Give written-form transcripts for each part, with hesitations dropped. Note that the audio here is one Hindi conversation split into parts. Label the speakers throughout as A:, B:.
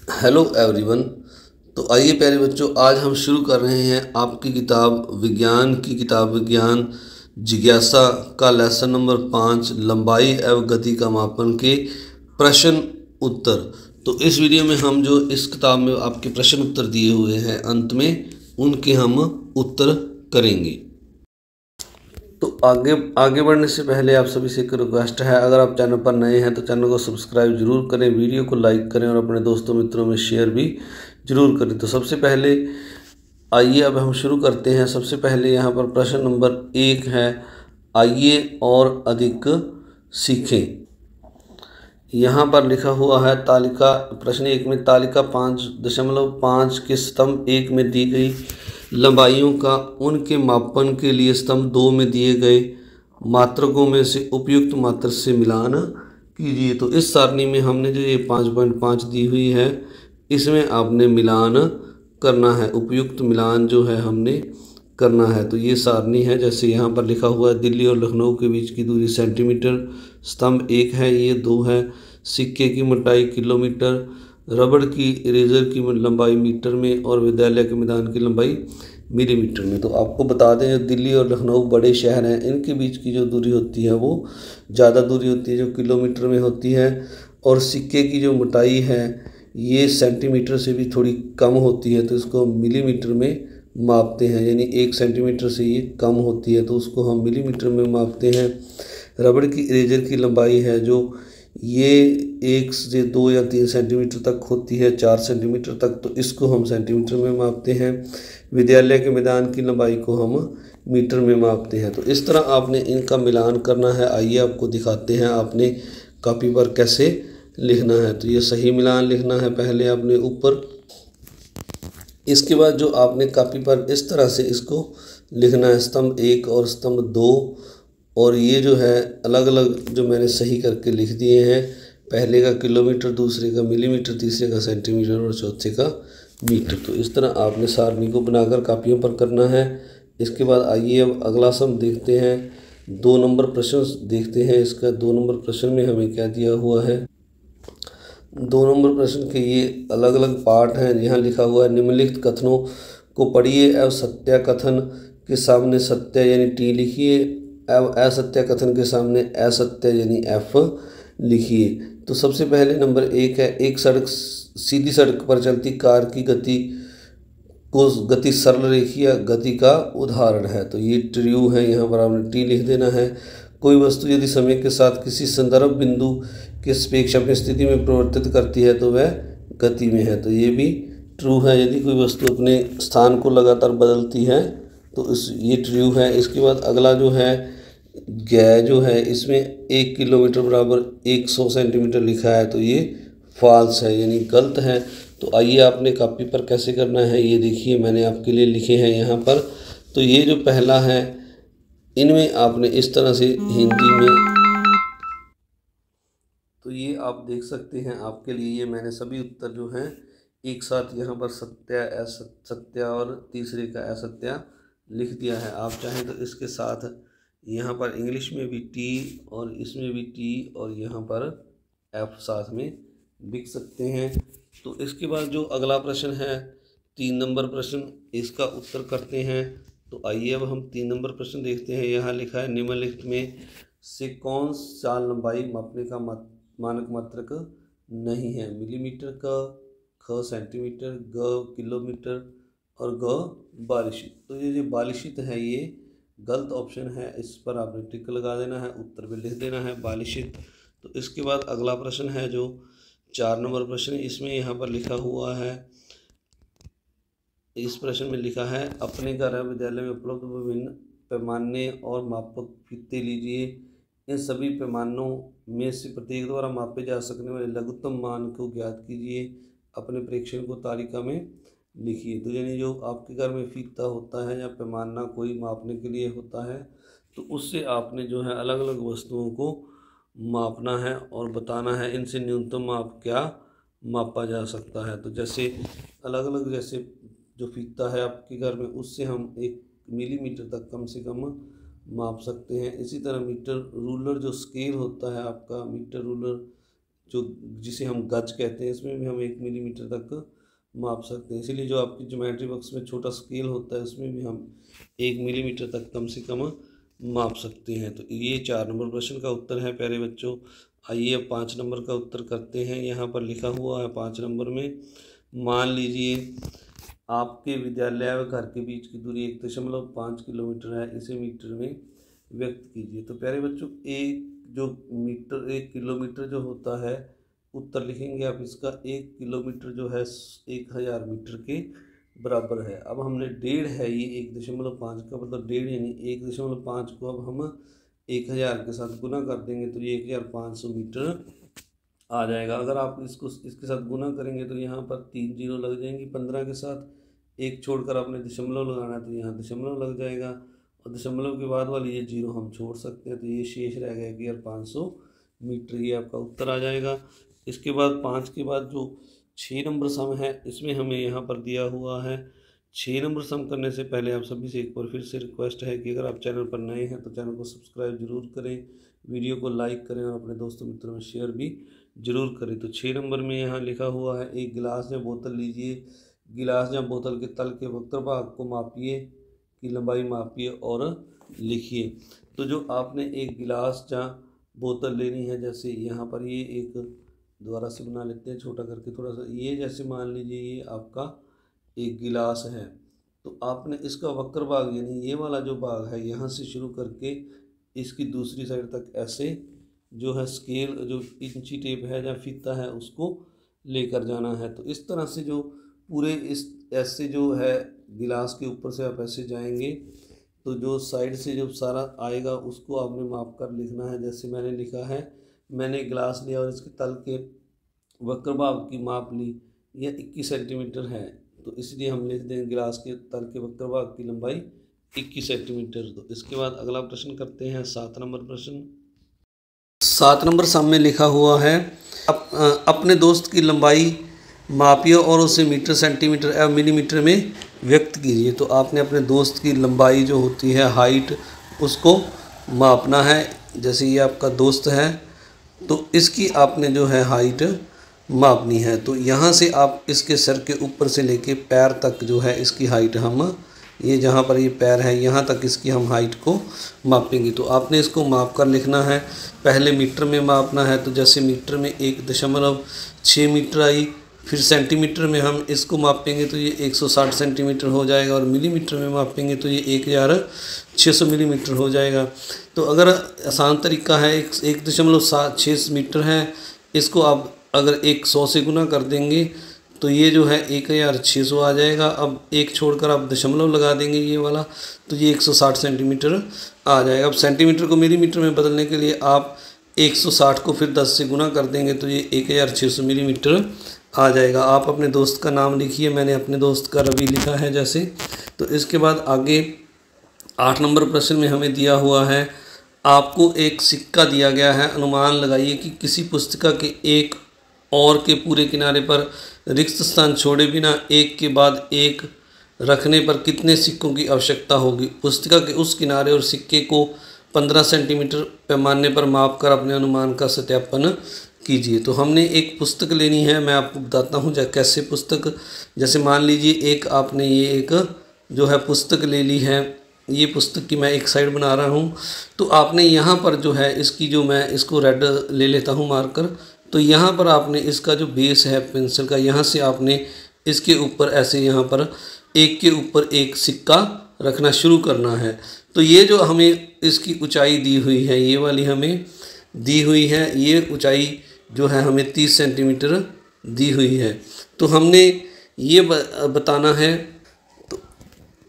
A: Hello everyone. तो आइए प्यारे बच्चों, आज हम शुरू कर रहे हैं आपकी किताब विज्ञान की किताब विज्ञान जिज्ञासा का लेसन नंबर 5 लंबाई एवं गति का मापन के प्रश्न उत्तर। तो इस वीडियो में हम जो इस किताब में आपके प्रश्न उत्तर दिए हुए हैं अंत में उनके हम उत्तर करेंगे। तो आगे आगे बढ़ने से पहले आप सभी से एक रिक्वेस्ट है, अगर आप चैनल पर नए हैं तो चैनल को सब्सक्राइब जरूर करें, वीडियो को लाइक करें और अपने दोस्तों मित्रों में शेयर भी जरूर करें। तो सबसे पहले आइए अब हम शुरू करते हैं। सबसे पहले यहाँ पर प्रश्न नंबर 1 है, आइए और अधिक सीखें। यहाँ पर लिखा हुआ है तालिका, प्रश्न 1 में तालिका 5.5 के स्तंभ 1 में दी गई लंबाइयों का उनके मापन के लिए स्तंभ 2 में दिए गए मात्रकों में से उपयुक्त मात्रक से मिलान कीजिए। तो इस सारणी में हमने जो ये 5.5 दी हुई है इसमें आपने मिलान करना है, उपयुक्त मिलान जो है हमने करना है। तो ये सारणी है, जैसे यहाँ पर लिखा हुआ है दिल्ली और लखनऊ के बीच की दूरी सेंटीमीटर, स्तंभ 1 है, ये 2 है, सिक्के की मोटाई किलोमीटर, रबड़ की इरेजर की लंबाई मीटर में और विद्यालय के मैदान की लंबाई मिलीमीटर में। तो आपको बता दें, जो दिल्ली और लखनऊ बड़े शहर हैं इनके बीच की जो दूरी होती है वो ज़्यादा दूरी होती है, जो किलोमीटर में होती है, और सिक्के की जो मोटाई है ये सेंटीमीटर से भी थोड़ी कम होती है, तो इसको मिलीमीटर में मापते हैं, यानी 1 सेंटीमीटर से ये कम होती है तो उसको हम मिलीमीटर में मापते हैं। रबड़ की इरेजर की लंबाई है जो ये 1 से 2 या 3 सेंटीमीटर तक होती है, 4 सेंटीमीटर तक, तो इसको हम सेंटीमीटर में मापते हैं। विद्यालय के मैदान की लंबाई को हम मीटर में मापते हैं। तो इस तरह आपने इनका मिलान करना है। आइए आपको दिखाते हैं आपने कॉपी पर कैसे लिखना है। तो ये सही मिलान लिखना है पहले आपने ऊपर, इसके बाद जो आपने कॉपी पर इस तरह से इसको लिखना है, स्तंभ 1 और स्तंभ 2, और ये जो है अलग अलग जो मैंने सही करके लिख दिए हैं, पहले का किलोमीटर, दूसरे का मिलीमीटर, तीसरे का सेंटीमीटर और चौथे का मीटर। तो इस तरह आपने सारणी को बनाकर कापियों पर करना है। इसके बाद आइए अब अगला सम देखते हैं, 2 नंबर प्रश्न देखते हैं। इसका 2 नंबर प्रश्न में हमें क्या दिया हुआ है। 2 नंबर प्रश्न के ये अलग अलग पार्ट हैं। यहाँ लिखा हुआ है, निम्नलिखित कथनों को पढ़िए एवं सत्य कथन के सामने सत्य यानी टी लिखिए एवं असत्य कथन के सामने असत्य यानी एफ लिखिए। तो सबसे पहले नंबर 1 है, एक सीधी सड़क पर चलती कार की गति सरल रेखीय गति का उदाहरण है। तो ये ट्रू है, यहाँ पर आपने टी लिख देना है। कोई वस्तु यदि समय के साथ किसी संदर्भ बिंदु के सापेक्ष अपनी स्थिति में परिवर्तित करती है तो वह गति में है। तो ये भी ट्रू है, यदि कोई वस्तु अपने स्थान को लगातार बदलती है तो ये ट्रू है। इसके बाद अगला जो है गै जो है, इसमें 1 किलोमीटर बराबर 100 सेंटीमीटर लिखा है, तो ये फॉल्स है यानी गलत है। तो आइए आपने कॉपी पर कैसे करना है ये देखिए, मैंने आपके लिए लिखे हैं यहाँ पर। तो ये जो पहला है इनमें आपने इस तरह से हिंदी में, तो ये आप देख सकते हैं आपके लिए ये मैंने सभी उत्तर जो हैं एक साथ यहाँ पर सत्य और तीसरे का असत्य लिख दिया है। आप चाहें तो इसके साथ यहाँ पर इंग्लिश में भी टी और इसमें भी टी और यहाँ पर एफ साथ में लिख सकते हैं। तो इसके बाद जो अगला प्रश्न है 3 नंबर प्रश्न, इसका उत्तर करते हैं। तो आइए अब हम 3 नंबर प्रश्न देखते हैं। यहाँ लिखा है, निम्नलिखित में से कौन सा लंबाई मापने का मानक मात्रक नहीं है। मिलीमीटर का, ख सेंटीमीटर, ग किलोमीटर और ग बालिशित। तो ये जो बालिशित है ये गलत ऑप्शन है, इस पर आपने टिक लगा देना है, उत्तर में लिख देना है बालिशित। तो इसके बाद अगला प्रश्न है जो 4 नंबर प्रश्न, इसमें यहाँ पर लिखा हुआ है, इस प्रश्न में लिखा है, अपने घर विद्यालय में उपलब्ध विभिन्न पैमाने और मापक फीते लीजिए। इन सभी पैमानों में से प्रत्येक द्वारा मापे जा सकने वाले लघुत्तम मान को ज्ञात कीजिए। अपने प्रेक्षण को तालिका में लिखिए। तो यानी जो आपके घर में फीता होता है या पैमाना कोई मापने के लिए होता है, तो उससे आपने जो है अलग अलग वस्तुओं को मापना है और बताना है इनसे न्यूनतम माप क्या मापा जा सकता है। तो जैसे अलग अलग, जैसे जो फीता है आपके घर में उससे हम 1 मिलीमीटर तक कम से कम माप सकते हैं। इसी तरह मीटर रूलर जो स्केल होता है आपका, मीटर रूलर जो जिसे हम गज कहते हैं, इसमें भी हम 1 मिलीमीटर तक माप सकते हैं। इसीलिए जो आपकी ज्योमेट्री बॉक्स में छोटा स्केल होता है उसमें भी हम 1 मिलीमीटर तक कम से कम माप सकते हैं। तो ये 4 नंबर प्रश्न का उत्तर है प्यारे बच्चों। आइए अब 5 नंबर का उत्तर करते हैं। यहाँ पर लिखा हुआ है 5 नंबर में, मान लीजिए आपके विद्यालय व घर के बीच की दूरी 1.5 किलोमीटर है, इसे मीटर में व्यक्त कीजिए। तो प्यारे बच्चों, एक किलोमीटर जो होता है, उत्तर लिखेंगे आप इसका, 1 किलोमीटर जो है 1000 मीटर के बराबर है। अब हमने 1.5 है, ये 1.5 का मतलब 1.5 यानी 1.5 को अब हम 1000 के साथ गुना कर देंगे तो ये 1500 मीटर आ जाएगा। अगर आप इसके साथ गुना करेंगे तो यहाँ पर 3 जीरो लग जाएंगी 15 के साथ, एक छोड़कर आपने दशमलव लगाना है तो यहाँ दशमलव लग जाएगा, और दशमलव के बाद वाली ये जीरो हम छोड़ सकते हैं, तो ये शेष रह गया 1500 मीटर। ये आपका उत्तर आ जाएगा। इसके बाद 5 के बाद जो 6 नंबर सम है, इसमें हमें यहाँ पर दिया हुआ है 6 नंबर सम करने से पहले आप सभी से एक बार फिर से रिक्वेस्ट है कि अगर आप चैनल पर नए हैं तो चैनल को सब्सक्राइब जरूर करें, वीडियो को लाइक करें और अपने दोस्तों मित्रों में शेयर भी जरूर करें। तो 6 नंबर में यहाँ लिखा हुआ है, एक गिलास या बोतल लीजिए, गिलास या बोतल के तल के वक्र भाग को मापिए, की लंबाई मापिए और लिखिए। तो जो आपने एक गिलास या बोतल लेनी है, जैसे यहाँ पर ये एक दोबारा से बना लेते हैं छोटा करके थोड़ा सा, ये जैसे मान लीजिए ये आपका एक गिलास है, तो आपने इसका वक्र भाग यानी ये वाला जो भाग है यहाँ से शुरू करके इसकी दूसरी साइड तक ऐसे जो है स्केल, जो इंची टेप है या फीता है, उसको लेकर जाना है। तो इस तरह से जो पूरे इस ऐसे जो है गिलास के ऊपर से आप ऐसे जाएंगे तो जो साइड से जब सारा आएगा उसको आपने माप कर लिखना है। जैसे मैंने लिखा है, मैंने गिलास लिया और इसके तल के वक्र भाग की माप ली, यह 21 सेंटीमीटर है, तो इसलिए हम लिख देंगे गिलास के तल के वक्र भाग की लंबाई 21 सेंटीमीटर। तो इसके बाद अगला प्रश्न करते हैं 7 नंबर प्रश्न। 7 नंबर सामने लिखा हुआ है, अपने दोस्त की लंबाई मापिए और उसे मीटर, सेंटीमीटर एवं मिलीमीटर में व्यक्त कीजिए। तो आपने अपने दोस्त की लंबाई जो होती है, हाइट, उसको मापना है। जैसे ये आपका दोस्त है तो इसकी आपने जो है हाइट मापनी है। तो यहाँ से आप इसके सर के ऊपर से लेके पैर तक जो है इसकी हाइट हम, ये जहाँ पर ये पैर है यहाँ तक इसकी हम हाइट को मापेंगे। तो आपने इसको माप कर लिखना है। पहले मीटर में मापना है, तो जैसे मीटर में 1.6 मीटर आई, फिर सेंटीमीटर में हम इसको मापेंगे तो ये 160 सेंटीमीटर हो जाएगा, और मिलीमीटर में मापेंगे तो ये 1600 मिलीमीटर हो जाएगा। तो अगर आसान तरीका है, 1.6 मीटर है, इसको आप अगर 100 से गुना कर देंगे तो ये जो है 1600 आ जाएगा। अब एक छोड़कर आप दशमलव लगा देंगे ये वाला, तो ये 160 सेंटीमीटर आ जाएगा। अब सेंटीमीटर को मिलीमीटर में बदलने के लिए आप 160 को फिर 10 से गुना कर देंगे तो ये 1600 मिलीमीटर आ जाएगा। आप अपने दोस्त का नाम लिखिए, मैंने अपने दोस्त का रवि लिखा है जैसे। तो इसके बाद आगे 8 नंबर प्रश्न में हमें दिया हुआ है, आपको एक सिक्का दिया गया है, अनुमान लगाइए कि किसी पुस्तिका के एक और के पूरे किनारे पर रिक्त स्थान छोड़े बिना एक के बाद एक रखने पर कितने सिक्कों की आवश्यकता होगी। पुस्तिका के उस किनारे और सिक्के को 15 सेंटीमीटर पैमाने पर माप कर अपने अनुमान का सत्यापन कीजिए। तो हमने एक पुस्तक लेनी है, मैं आपको बताता हूँ कैसे पुस्तक। जैसे मान लीजिए एक आपने ये एक जो है पुस्तक ले ली है, ये पुस्तक की मैं एक साइड बना रहा हूँ, तो आपने यहाँ पर जो है इसकी जो मैं इसको रेड ले लेता हूँ मार्कर, तो यहाँ पर आपने इसका जो बेस है पेंसिल का, यहाँ से आपने इसके ऊपर ऐसे यहाँ पर एक के ऊपर एक सिक्का रखना शुरू करना है। तो ये जो हमें इसकी ऊंचाई दी हुई है, ये वाली हमें दी हुई है, ये ऊंचाई जो है हमें 30 सेंटीमीटर दी हुई है। तो हमने ये बताना है। तो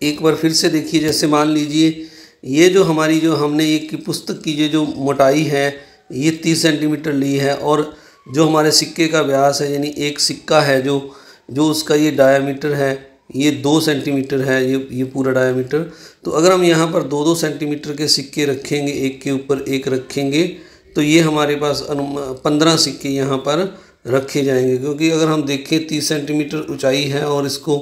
A: एक बार फिर से देखिए, जैसे मान लीजिए ये जो हमारी जो हमने एक की पुस्तक की जो मोटाई है ये 30 सेंटीमीटर ली है, और जो हमारे सिक्के का व्यास है यानी एक सिक्का है जो उसका ये डायामीटर है ये 2 सेंटीमीटर है, ये पूरा डायामीटर। तो अगर हम यहाँ पर 2-2 सेंटीमीटर के सिक्के रखेंगे, एक के ऊपर एक रखेंगे, तो ये हमारे पास 15 सिक्के यहाँ पर रखे जाएंगे। क्योंकि अगर हम देखें 30 सेंटीमीटर ऊंचाई है और इसको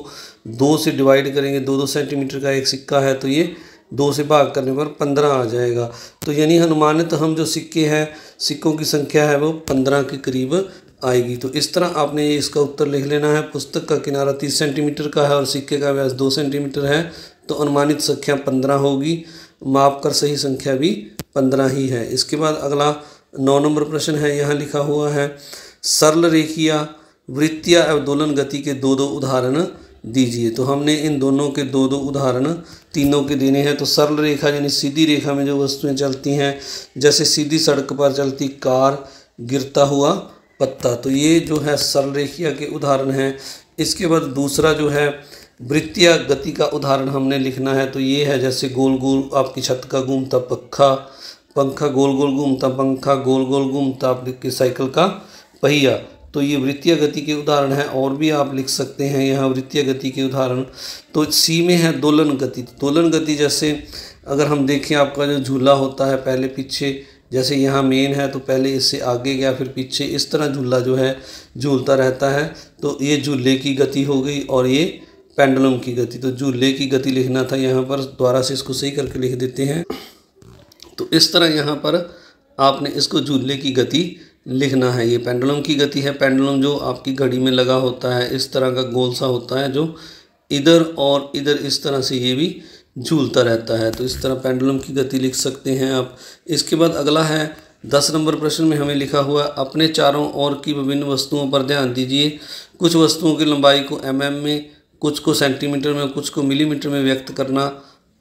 A: 2 से डिवाइड करेंगे, 2-2 सेंटीमीटर का एक सिक्का है, तो ये 2 से भाग करने पर 15 आ जाएगा। तो यानी अनुमानित हम जो सिक्के हैं, सिक्कों की संख्या है वो 15 के करीब आएगी। तो इस तरह आपने ये इसका उत्तर लिख लेना है। पुस्तक का किनारा 30 सेंटीमीटर का है और सिक्के का व्यास 2 सेंटीमीटर है, तो अनुमानित संख्या 15 होगी। माप कर सही संख्या भी 15 ही है। इसके बाद अगला 9 नंबर प्रश्न है, यहाँ लिखा हुआ है सरल रेखीय वृत्तीय अवदोलन गति के 2-2 उदाहरण दीजिए। तो हमने इन दोनों के 2-2 उदाहरण तीनों के देने हैं। तो सरल रेखा यानी सीधी रेखा में जो वस्तुएं चलती हैं, जैसे सीधी सड़क पर चलती कार, गिरता हुआ पत्ता, तो ये जो है सरल रेखीय के उदाहरण हैं। इसके बाद दूसरा जो है वृत्तीय गति का उदाहरण हमने लिखना है। तो ये है जैसे गोल गोल आपकी छत का घूमता पंखा, पंखा गोल गोल घूमता पंखा, गोल गोल घूमता आपकी साइकिल का पहिया। तो ये वृत्तीय गति के उदाहरण हैं। और भी आप लिख सकते हैं यहाँ वृत्तीय गति के उदाहरण। तो सी में है दोलन गति। दोलन गति जैसे अगर हम देखें, आपका जो झूला होता है पहले पीछे, जैसे यहाँ मेन है तो पहले इससे आगे गया फिर पीछे, इस तरह झूला जो है झूलता रहता है। तो ये झूले की गति हो गई और ये पेंडुलम की गति। तो झूले की गति लिखना था यहाँ पर, दोबारा से इसको सही करके लिख देते हैं। तो इस तरह यहाँ पर आपने इसको झूले की गति लिखना है। ये पेंडुलम की गति है। पेंडुलम जो आपकी घड़ी में लगा होता है, इस तरह का गोल सा होता है जो इधर और इधर इस तरह से ये भी झूलता रहता है। तो इस तरह पेंडुलम की गति लिख सकते हैं आप। इसके बाद अगला है 10 नंबर प्रश्न में हमें लिखा हुआ अपने चारों ओर की विभिन्न वस्तुओं पर ध्यान दीजिए। कुछ वस्तुओं की लंबाई को mm में, कुछ को सेंटीमीटर में, कुछ को मिलीमीटर में व्यक्त करना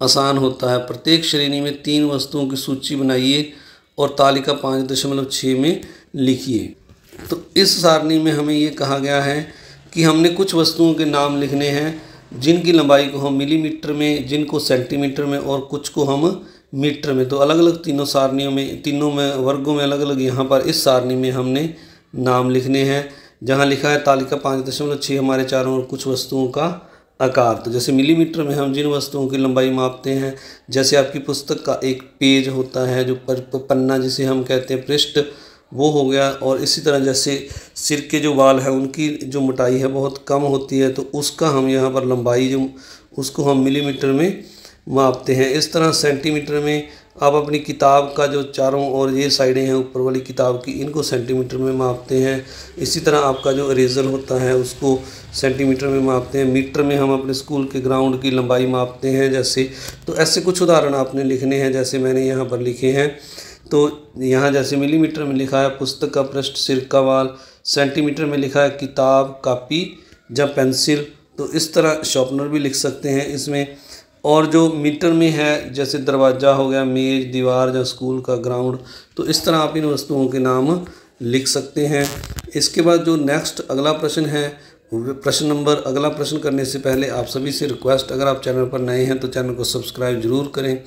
A: आसान होता है। प्रत्येक श्रेणी में 3 वस्तुओं की सूची बनाइए और तालिका 5.6 में लिखिए। तो इस सारणी में हमें ये कहा गया है कि हमने कुछ वस्तुओं के नाम लिखने हैं जिनकी लंबाई को हम मिलीमीटर में, जिनको सेंटीमीटर में और कुछ को हम मीटर में। तो अलग अलग तीनों सारणियों में, तीनों में वर्गों में अलग अलग यहाँ पर इस सारणी में हमने नाम लिखने हैं। जहाँ लिखा है तालिका 5.6 हमारे चारों ओर कुछ वस्तुओं का आकार। तो जैसे मिलीमीटर में हम जिन वस्तुओं की लंबाई मापते हैं, जैसे आपकी पुस्तक का एक पेज होता है, जो पन्ना जिसे हम कहते हैं पृष्ठ, वो हो गया। और इसी तरह जैसे सिर के जो बाल हैं उनकी जो मोटाई है बहुत कम होती है, तो उसका हम यहाँ पर लंबाई जो उसको हम मिलीमीटर में मापते हैं। इस तरह सेंटीमीटर में आप अपनी किताब का जो चारों ओर ये साइडें हैं ऊपर वाली किताब की, इनको सेंटीमीटर में मापते हैं। इसी तरह आपका जो इरेज़र होता है उसको सेंटीमीटर में मापते हैं। मीटर में हम अपने स्कूल के ग्राउंड की लंबाई मापते हैं जैसे। तो ऐसे कुछ उदाहरण आपने लिखने हैं जैसे मैंने यहाँ पर लिखे हैं। तो यहाँ जैसे मिलीमीटर में लिखा है पुस्तक का पृष्ठ, सिर का बाल, सेंटीमीटर में लिखा है किताब, कापी या पेंसिल। तो इस तरह शॉर्पनर भी लिख सकते हैं इसमें। और जो मीटर में है जैसे दरवाज़ा हो गया, मेज़, दीवार या स्कूल का ग्राउंड। तो इस तरह आप इन वस्तुओं के नाम लिख सकते हैं। इसके बाद जो नेक्स्ट अगला प्रश्न है, प्रश्न नंबर, अगला प्रश्न करने से पहले आप सभी से रिक्वेस्ट, अगर आप चैनल पर नए हैं तो चैनल को सब्सक्राइब जरूर करें,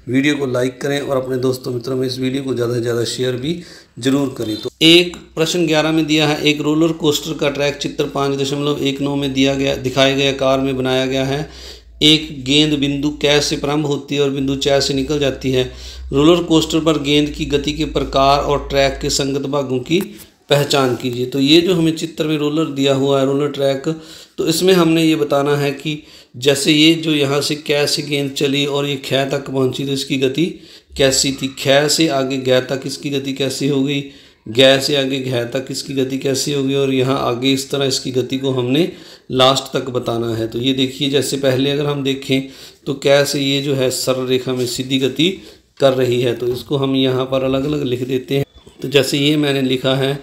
A: वीडियो को लाइक करें और अपने दोस्तों मित्रों में इस वीडियो को ज़्यादा से ज़्यादा शेयर भी जरूर करें। तो एक प्रश्न 11 में दिया है, एक रोलर कोस्टर का ट्रैक चित्र 5.19 में दिखाए गए आकार में बनाया गया है। एक गेंद बिंदु कै से प्रारंभ होती है और बिंदु च से निकल जाती है। रोलर कोस्टर पर गेंद की गति के प्रकार और ट्रैक के संगत भागों की पहचान कीजिए। तो ये जो हमें चित्र में रोलर दिया हुआ है, रोलर ट्रैक, तो इसमें हमने ये बताना है कि जैसे ये जो यहाँ से कै से गेंद चली और ये ख तक पहुँची तो इसकी गति कैसी थी, ख से आगे ग तक इसकी गति कैसी हो गई, ग से आगे घ तक इसकी गति कैसी होगी, और यहाँ आगे इस तरह इसकी गति को हमने लास्ट तक बताना है। तो ये देखिए जैसे पहले अगर हम देखें तो कै से ये जो है सरल रेखा में सीधी गति कर रही है, तो इसको हम यहाँ पर अलग अलग लिख देते हैं। तो जैसे ये मैंने लिखा है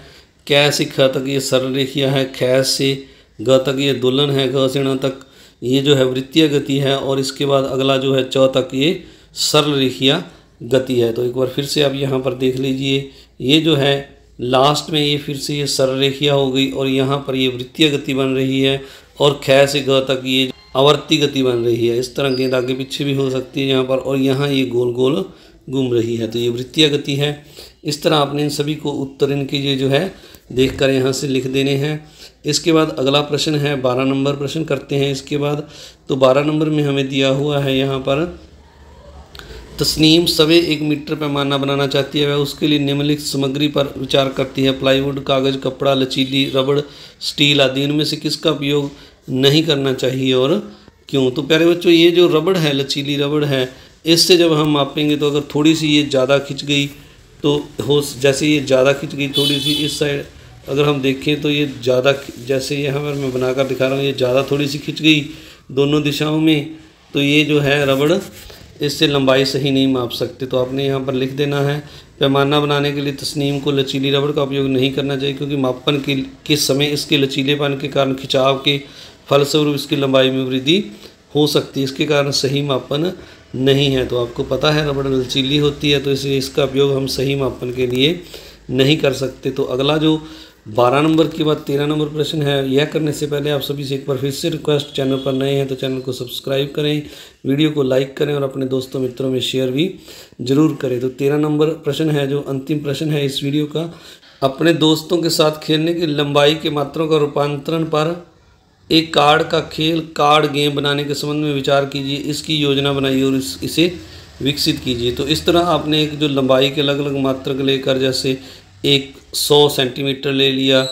A: कै से ख तक ये सरल रेखिया है, ख से ग तक ये दोलन है, ग से ण तक ये जो है वृत्तीय गति है, और इसके बाद अगला जो है च तक ये सरल रेखिया गति है। तो एक बार फिर से आप यहाँ पर देख लीजिए, ये जो है लास्ट में ये फिर से ये सरल रेखिया हो गई और यहाँ पर ये वृत्तीय गति बन रही है, और ख से ग तक ये आवर्ती गति बन रही है। इस तरह गेंद आगे पीछे भी हो सकती है यहाँ पर, और यहाँ ये गोल गोल घूम रही है, तो ये वृत्तीय गति है। इस तरह आपने इन सभी को उत्तर इनके ये जो है देखकर यहाँ से लिख देने हैं। इसके बाद अगला प्रश्न है 12 नंबर प्रश्न करते हैं इसके बाद। तो 12 नंबर में हमें दिया हुआ है यहाँ पर तस्नीम सवे 1 मीटर पैमाना बनाना चाहती है, वह उसके लिए निम्नलिखित सामग्री पर विचार करती है। प्लाईवुड, कागज़, कपड़ा, लचीली रबड़, स्टील आदि। इनमें से किसका उपयोग नहीं करना चाहिए और क्यों? तो प्यारे बच्चों, ये जो रबड़ है, लचीली रबड़ है, इससे जब हम मापेंगे तो अगर थोड़ी सी ये ज़्यादा खिंच गई तो जैसे ये ज़्यादा खिंच गई थोड़ी सी इस साइड, अगर हम देखें तो ये ज़्यादा, जैसे ये हमें मैं बनाकर दिखा रहा हूँ, ये ज़्यादा थोड़ी सी खिंच गई दोनों दिशाओं में, तो ये जो है रबड़, इससे लंबाई सही नहीं माप सकते। तो आपने यहाँ पर लिख देना है, पैमाना बनाने के लिए तस्नीम को लचीली रबड़ का उपयोग नहीं करना चाहिए, क्योंकि मापन के समय इसके लचीलेपन के कारण खिंचाव के फलस्वरूप इसकी लंबाई में वृद्धि हो सकती है, इसके कारण सही मापन नहीं है। तो आपको पता है रबड़ लचीली होती है, तो इसलिए इसका उपयोग हम सही मापन के लिए नहीं कर सकते। तो अगला जो 12 नंबर के बाद 13 नंबर प्रश्न है, यह करने से पहले आप सभी से एक बार फिर से रिक्वेस्ट, चैनल पर नए हैं तो चैनल को सब्सक्राइब करें, वीडियो को लाइक करें और अपने दोस्तों मित्रों में शेयर भी जरूर करें। तो 13 नंबर प्रश्न है, जो अंतिम प्रश्न है इस वीडियो का, अपने दोस्तों के साथ खेलने की लंबाई के मात्रों का रूपांतरण पर एक कार्ड का खेल, कार्ड गेम बनाने के संबंध में विचार कीजिए, इसकी योजना बनाइए और इसे विकसित कीजिए। तो इस तरह आपने एक जो लंबाई के अलग अलग मात्रक लेकर, जैसे एक 100 सेंटीमीटर ले लिया,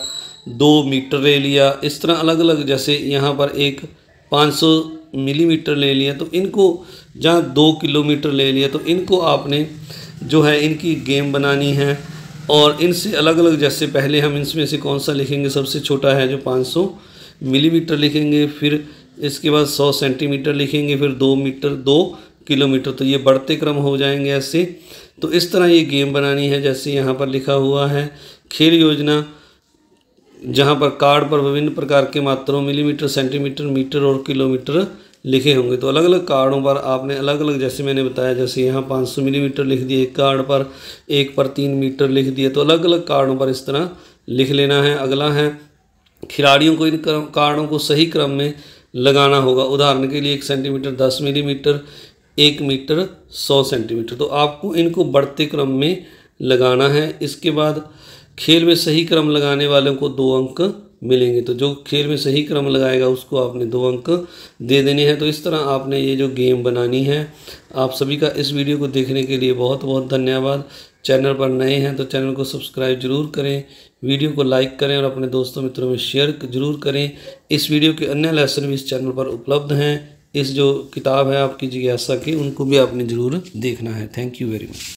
A: 2 मीटर ले लिया, इस तरह अलग अलग, जैसे यहाँ पर एक 500 मिलीमीटर ले लिया, तो इनको जहाँ 2 किलोमीटर ले लिया, तो इनको आपने जो है इनकी गेम बनानी है। और इनसे अलग अलग, जैसे पहले हम इसमें से कौन सा लिखेंगे, सबसे छोटा है जो 500 मिलीमीटर लिखेंगे, फिर इसके बाद 100 सेंटीमीटर लिखेंगे, फिर 2 मीटर, 2 किलोमीटर, तो ये बढ़ते क्रम हो जाएंगे ऐसे। तो इस तरह ये गेम बनानी है, जैसे यहाँ पर लिखा हुआ है खेल योजना, जहाँ पर कार्ड पर विभिन्न प्रकार के मात्रों मिलीमीटर, सेंटीमीटर, मीटर और किलोमीटर लिखे होंगे। तो अलग अलग कार्डों पर आपने अलग अलग, जैसे मैंने बताया, जैसे यहाँ 500 मिलीमीटर लिख दिए एक कार्ड पर, एक पर 3 मीटर लिख दिए, तो अलग अलग कार्डों पर इस तरह लिख लेना है। अगला है खिलाड़ियों को इन कार्डों को सही क्रम में लगाना होगा। उदाहरण के लिए 1 सेंटीमीटर 10 मिलीमीटर, 1 मीटर 100 सेंटीमीटर, तो आपको इनको बढ़ते क्रम में लगाना है। इसके बाद खेल में सही क्रम लगाने वालों को 2 अंक मिलेंगे, तो जो खेल में सही क्रम लगाएगा उसको आपने 2 अंक दे देने हैं। तो इस तरह आपने ये जो गेम बनानी है। आप सभी का इस वीडियो को देखने के लिए बहुत बहुत धन्यवाद। चैनल पर नए हैं तो चैनल को सब्सक्राइब जरूर करें, वीडियो को लाइक करें और अपने दोस्तों मित्रों में शेयर जरूर करें। इस वीडियो के अन्य लेसन भी इस चैनल पर उपलब्ध हैं। इस जो किताब है आपकी जिज्ञासा की, उनको भी आपने ज़रूर देखना है। Thank you very much.